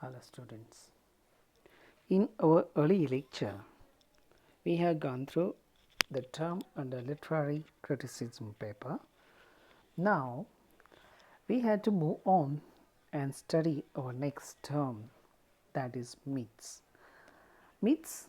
Hello students. In our early lecture, we have gone through the term under literary criticism paper. Now, we had to move on and study our next term, that is myths. Myths,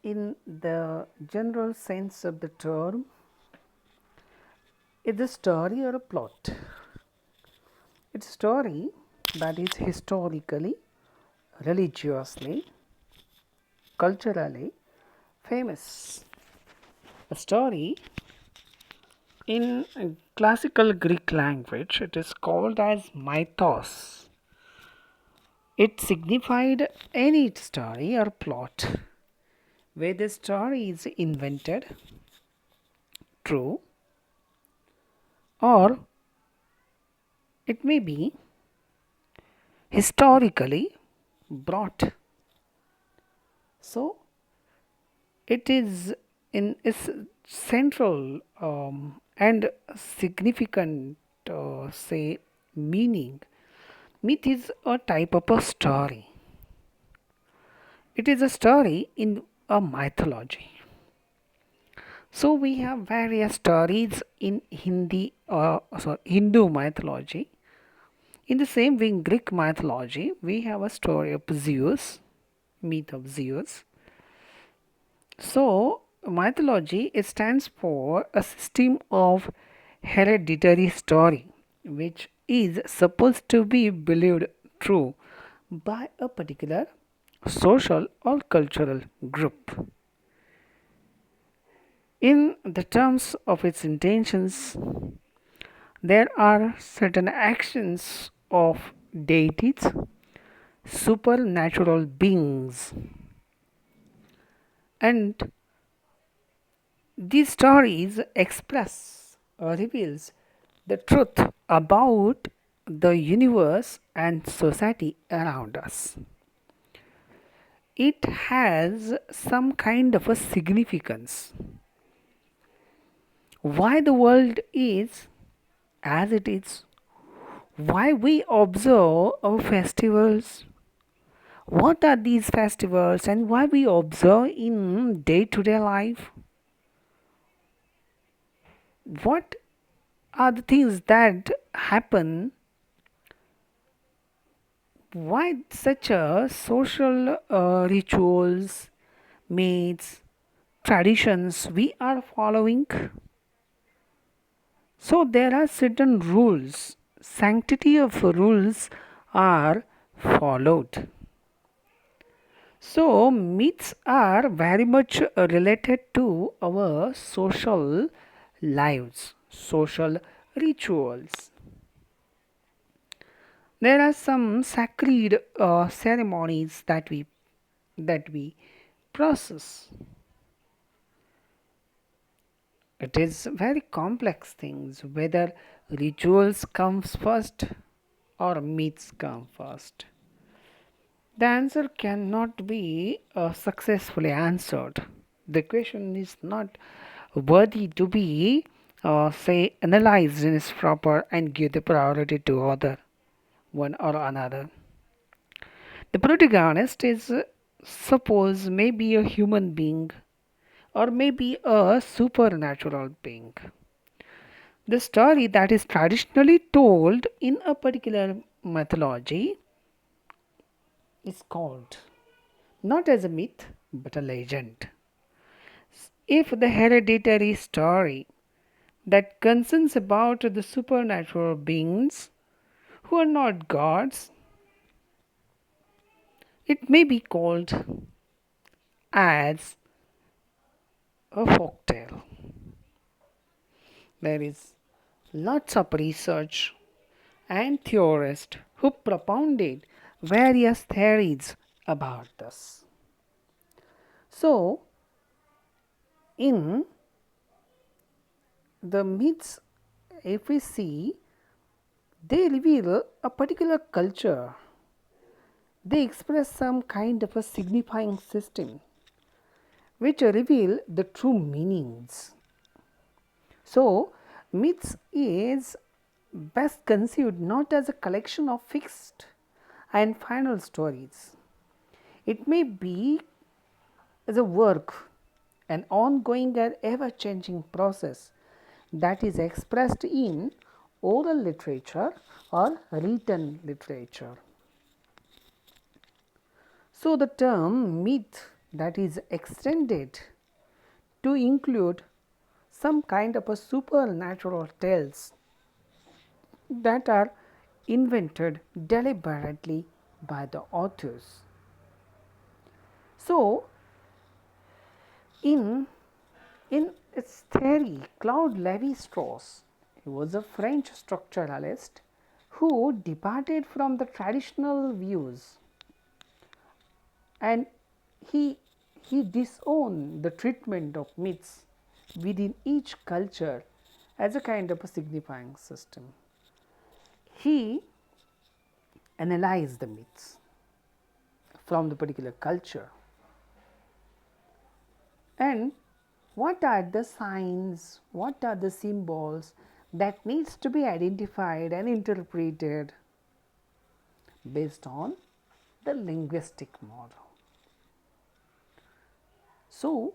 in the general sense of the term, is a story or a plot. It's a story that is historically, religiously, culturally famous. A story in classical Greek language, it is called as mythos. It signified any story or plot where the story is invented, true, or it may be historically brought. So, it is in its central and significant, say, meaning. Myth is a type of a story. It is a story in a mythology. So we have various stories in Hindu mythology. In the same way, in Greek mythology, we have a story of Zeus, myth of Zeus. So mythology, it stands for a system of hereditary story, which is supposed to be believed true by a particular social or cultural group. In the terms of its intentions, there are certain actions of deities, supernatural beings, and these stories express or reveals the truth about the universe and society around us. It has some kind of a significance. Why the world is as it is, why we observe our festivals, what are these festivals, and why we observe in day to day life, what are the things that happen, why such a social rituals, myths, traditions we are following. So there are certain rules, sanctity of rules are followed. So myths are very much related to our social lives, social rituals. There are some sacred ceremonies that we process. It is very complex things whether rituals comes first or myths come first. The answer cannot be successfully answered. The question is not worthy to be, say, analyzed in its proper and give the priority to other one or another. The protagonist is, suppose, maybe a human being or maybe a supernatural being. The story that is traditionally told in a particular mythology is called not as a myth but a legend. If the hereditary story that concerns about the supernatural beings who are not gods, it may be called as a folk tale. There is lots of research and theorists who propounded various theories about this. So, in the myths, if we see, they reveal a particular culture. They express some kind of a signifying system which reveal the true meanings. So, myths is best conceived not as a collection of fixed and final stories. It may be as a work, an ongoing and ever changing process that is expressed in oral literature or written literature. So, the term myth that is extended to include some kind of a supernatural tales that are invented deliberately by the authors. So, in in its theory, Claude Lévi-Strauss, he was a French structuralist who departed from the traditional views, and he he disowned the treatment of myths within each culture as a kind of a signifying system. He analyzed the myths from the particular culture and what are the signs, what are the symbols that needs to be identified and interpreted based on the linguistic model. So,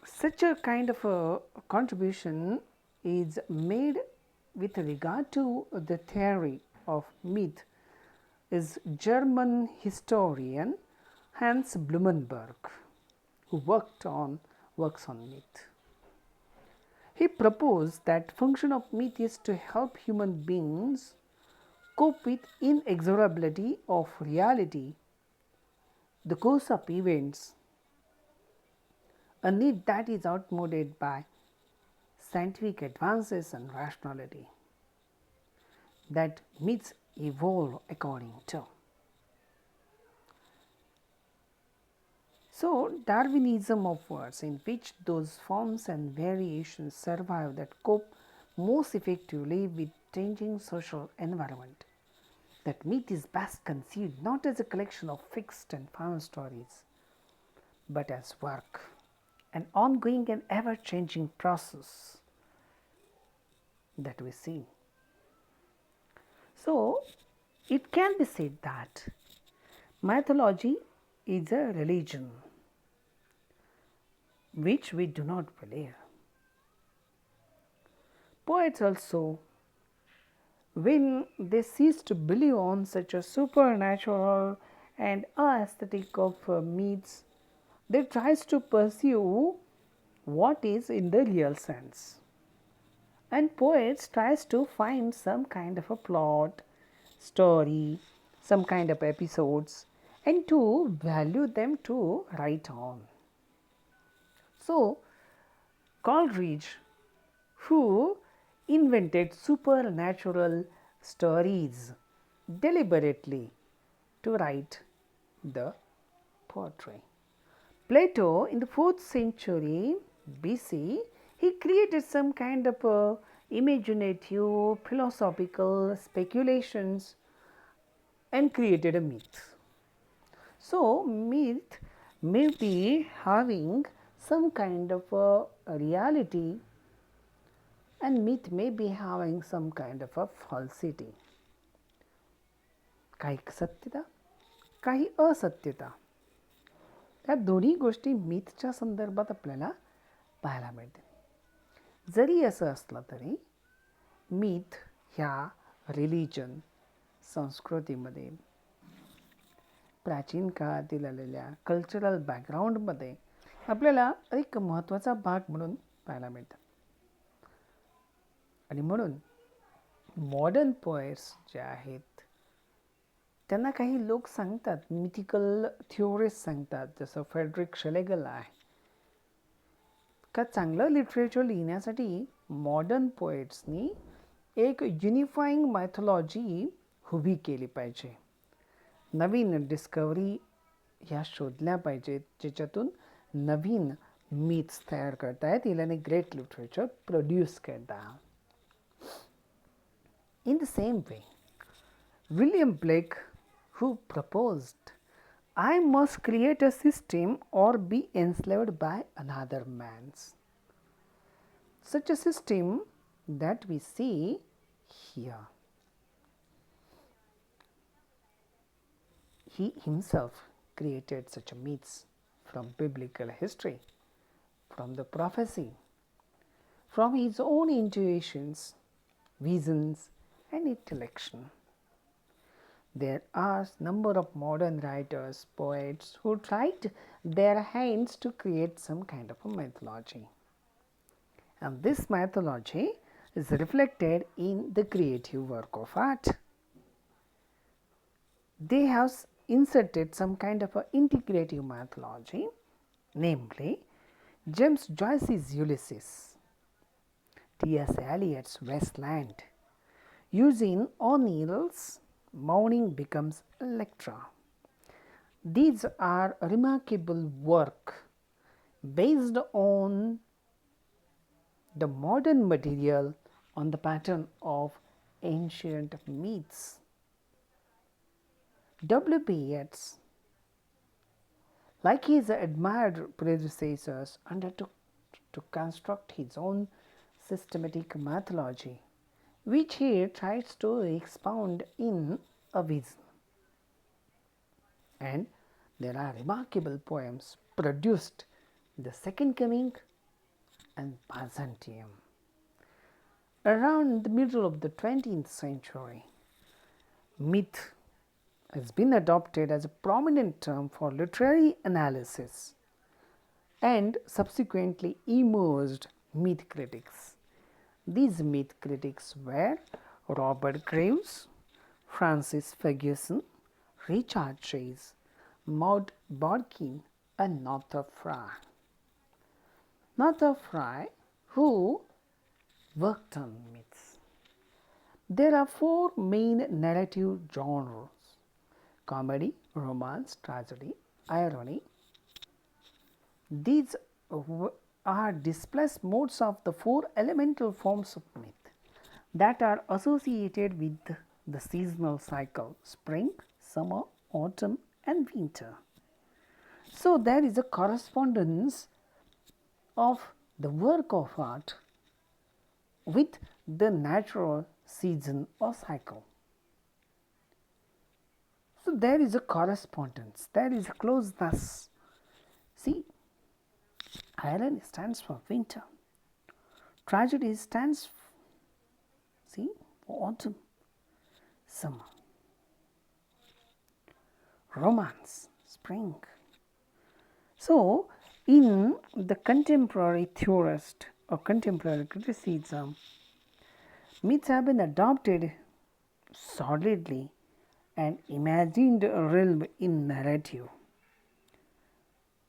such a kind of a contribution is made with regard to the theory of myth is German historian Hans Blumenberg, who works on myth. He proposed that function of myth is to help human beings cope with inexorability of reality, the course of events, a need that is outmoded by scientific advances and rationality, that myths evolve according to. So, Darwinism of words in which those forms and variations survive that cope most effectively with changing social environment. That myth is best conceived not as a collection of fixed and final stories, but as work, an ongoing and ever changing process that we see. So, it can be said that mythology is a religion which we do not believe. Poets also, when they cease to believe on such a supernatural and aesthetic of myths, they tries to pursue what is in the real sense. And poets tries to find some kind of a plot, story, some kind of episodes and to value them to write on. So, Coleridge, who invented supernatural stories deliberately to write the poetry. Plato in the 4th century BC, he created some kind of imaginative philosophical speculations and created a myth. So, myth may be having some kind of a reality and myth may be having some kind of a falsity. काही सत्यता, काही असत्यता. या दोन्ही गोष्टी मिथच्या संदर्भात आपल्याला पाहायला मिळते. जरी असं असलं तरी मिथ ह्या रिलिजन संस्कृतीमध्ये प्राचीन काळातील आलेल्या कल्चरल बॅकग्राऊंडमध्ये आपल्याला एक महत्त्वाचा भाग म्हणून पाहायला मिळतात. आणि म्हणून मॉडर्न पोएट्स जे आहेत त्यांना काही लोक सांगतात मिथिकल थिओरिस्ट सांगतात जसं फ्रेडरिक शेलेगल आहे का चांगलं लिटरेचर लिहिण्यासाठी मॉडर्न पोएट्सनी एक युनिफाईंग मायथॉलॉजी उभी केली पाहिजे. नवीन डिस्कवरी ह्या शोधल्या पाहिजेत ज्याच्यातून नवीन मिथ्स तयार करता येतील आणि ग्रेट लिटरेचर प्रोड्यूस करता. In the same way, William Blake, who proposed, I must create a system or be enslaved by another man's. Such a system that we see here. he himself created such myths from biblical history, from the prophecy, from his own intuitions, visions, and intellection. There are a number of modern writers, poets who tried their hands to create some kind of a mythology. And this mythology is reflected in the creative work of art. They have inserted some kind of a integrative mythology, namely James Joyce's Ulysses, T.S. Eliot's Wasteland, Eugene O'Neill's Morning Becomes Electra. These are remarkable work based on the modern material on the pattern of ancient myths. W.B. Yeats, like his admired predecessors, undertook to construct his own systematic mythology, which he tries to expound in a vision. And there are remarkable poems produced in the Second Coming and Byzantium. Around the middle of the 20th century, myth has been adopted as a prominent term for literary analysis and subsequently emerged myth critics. These myth critics were Robert Graves, Francis Ferguson, Richard Chase, Maud Bodkin, and Northrop Frye. Northrop Frye, who worked on myths. There are four main narrative genres: comedy, romance, tragedy, irony. These are displaced modes of the four elemental forms of myth that are associated with the seasonal cycle: spring, summer, autumn, and winter. So, there is a correspondence of the work of art with the natural season or cycle. So, there is a correspondence, there is a closeness. See, irony stands for winter, tragedy stands see for autumn, summer, romance, spring. So, in the contemporary theorist or contemporary criticism, myths have been adopted solidly and imagined a realm in narrative,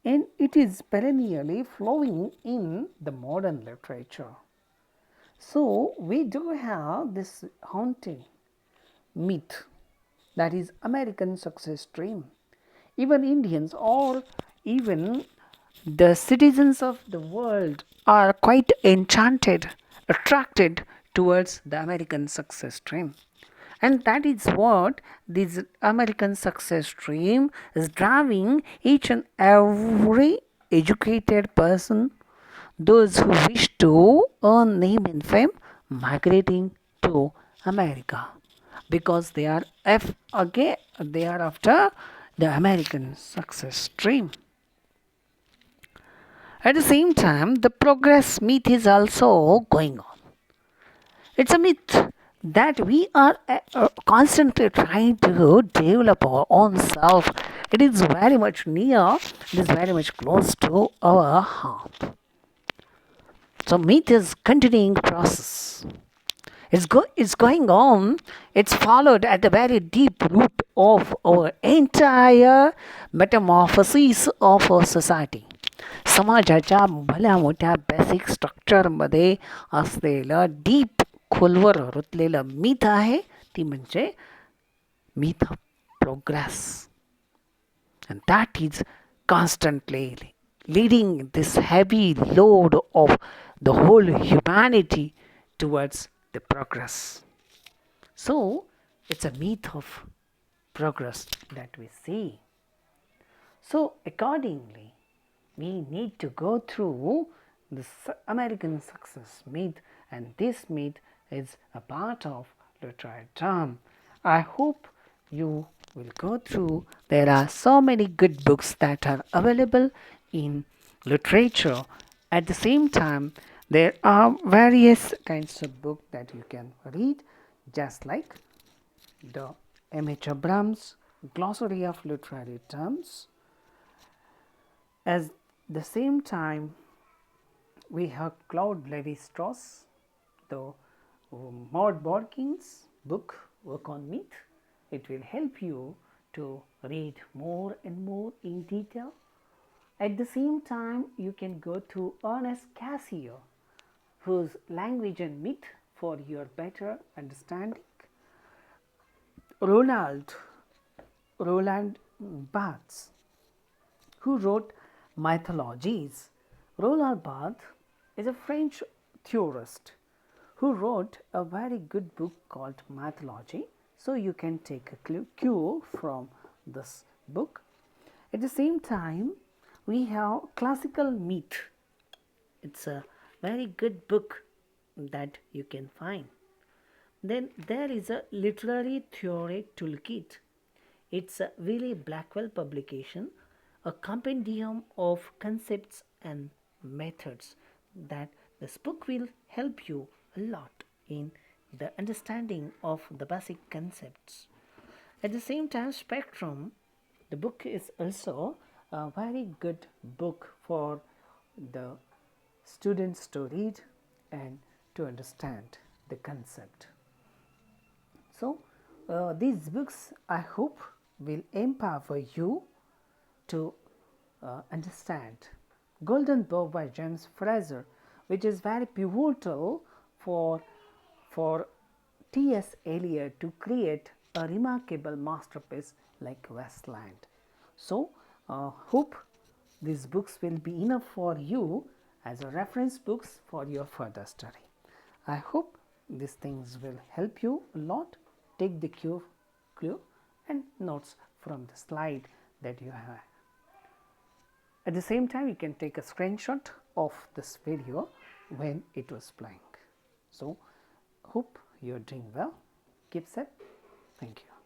and it is perennially flowing in the modern literature. So, we do have this haunting myth, that is American success dream. Even Indians or even the citizens of the world are quite enchanted, attracted towards the American success dream. And that is what this American success dream is driving each and every educated person, those who wish to earn name and fame, migrating to America, because they are after the American success dream. At the same time, the progress myth is also going on. It's a myth that we are constantly trying to develop our own self. It is very much near, it is very much close to our heart. So, myth is continuing process. It's going on. It's followed at the very deep root of our entire metamorphosis of our society. समाजाच्या भल्या मोठ्या basic स्ट्रक्चरमध्ये असलेलं deep खोलवर रुतलेलं myth आहे, ती म्हणजे myth of progress. And that is constantly leading this heavy load of the whole humanity towards the progress. So, it's a myth of progress that we see. So, accordingly, we need to go through the American success myth, and this myth is a part of literary term. I hope you we'll go through. There are so many good books that are available in literature. At the same time, there are various kinds of books that you can read, just like the M.H. Abrams Glossary of Literary Terms. At the same time, we have Claude Levi-Strauss, the Maud Borkins book, Work on Myth. It will help you to read more and more in detail. At the same time, you can go to Ernest Cassirer, whose Language and Myth for your better understanding. Roland Barthes, who wrote mythologies. Roland Barthes is a French theorist who wrote a very good book called Mythology. So, you can take a cue from this book. At the same time, we have Classical Myth. It's a very good book that you can find. Then there is a Literary Theory Toolkit. It's a Wiley Blackwell publication, a compendium of concepts and methods that this book will help you a lot in the understanding of the basic concepts. At the same time, Spectrum, the book is also a very good book for the students to read and to understand the concept. So, these books I hope will empower you to understand. Golden Bough by James Fraser, which is very pivotal for T.S. Eliot to create a remarkable masterpiece like Westland. So, hope these books will be enough for you as a reference books for your further study. I hope these things will help you a lot. Take the clue and notes from the slide that you have. At the same time, you can take a screenshot of this video when it was playing. So, hope you are doing well. Keep safe. Thank you.